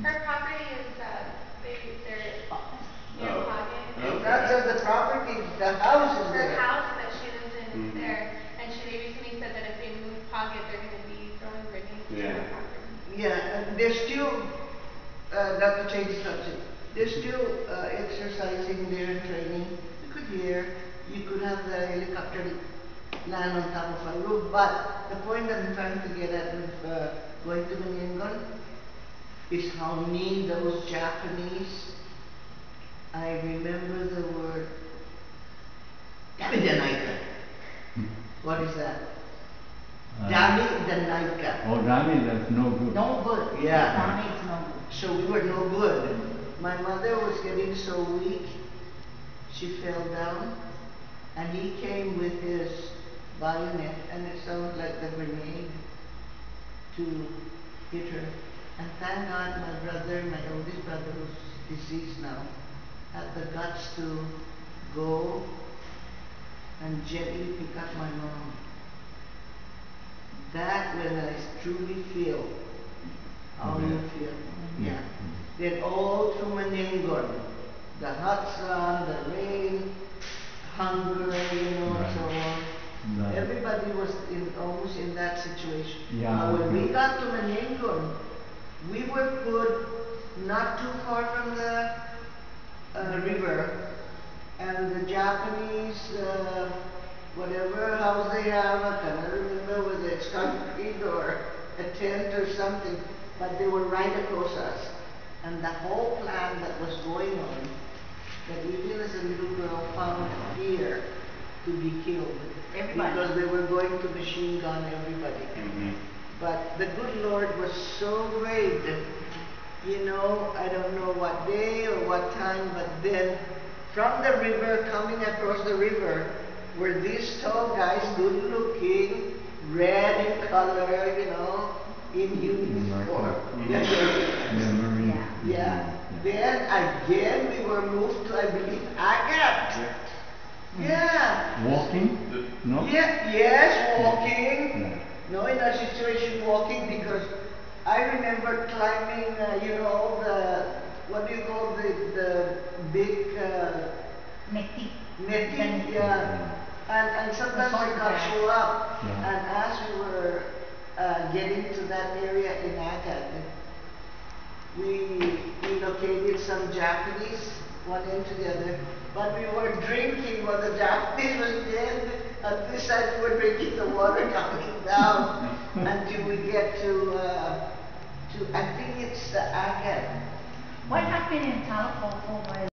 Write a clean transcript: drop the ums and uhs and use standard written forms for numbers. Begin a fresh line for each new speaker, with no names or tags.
Her property is, they're near
Oh.
Hagen.
Okay.
Not just the property, the house is
Her
there.
house that she lives in is
Mhm.
there, and they recently said that if they move Pocket, they're gonna be throwing grenades to
Yeah.
her property.
Yeah, and they're still, not to change the subject, they're still exercising their training. You could hear, you could have the helicopter land on top of a roof, but the point I'm trying to get at with going to Menengon is how mean those Japanese, I remember the word, Dami-Danaika. What is that? Dami-Danaika.
Oh, Rami, that's no good.
No good.
Yeah.
Rami is no good.
So we were no good. My mother was getting so weak, she fell down, and he came with his bayonet, and it sounded like the grenade to hit her. And thank God my brother, my oldest brother who's deceased now, had the guts to go and gently pick up my mom. That when I truly feel how you feel. Yeah. Then all through Menengon, the hot sun, the rain, hunger, and so on.
Right.
Everybody was almost in that situation.
Yeah,
Now when we
okay.
got to Menengon, we were put not too far from the river, and the Japanese, whatever house they have, I cannot remember whether it's concrete or a tent or something, but they were right across us. And the whole plan that was going on, that even as a little girl found fear to be killed.
Everybody.
Because they were going to machine gun everybody.
Mhm.
But the good Lord was so great that, you know, I don't know what day or what time, but then from the river, coming across the river, were these tall guys, good looking, red in color, you know, in uniform.
Mhm.
Yeah, Marine.
Yeah. Then again we were moved to, I believe, Agat. Yeah.
Walking? No?
Yeah, yes, walking.
Yeah.
No, in that situation, walking, because I remember climbing, you know, what do you call the big,
Meti.
netting, yeah. And sometimes
The
it got
grass.
you up.
Yeah.
And as we were getting to that area in Agad, we located some Japanese, one end together, but we were drinking while the Japanese was dead. At this side we were drinking the water coming down until we get to I think it's the Agad.
What happened in Talopo?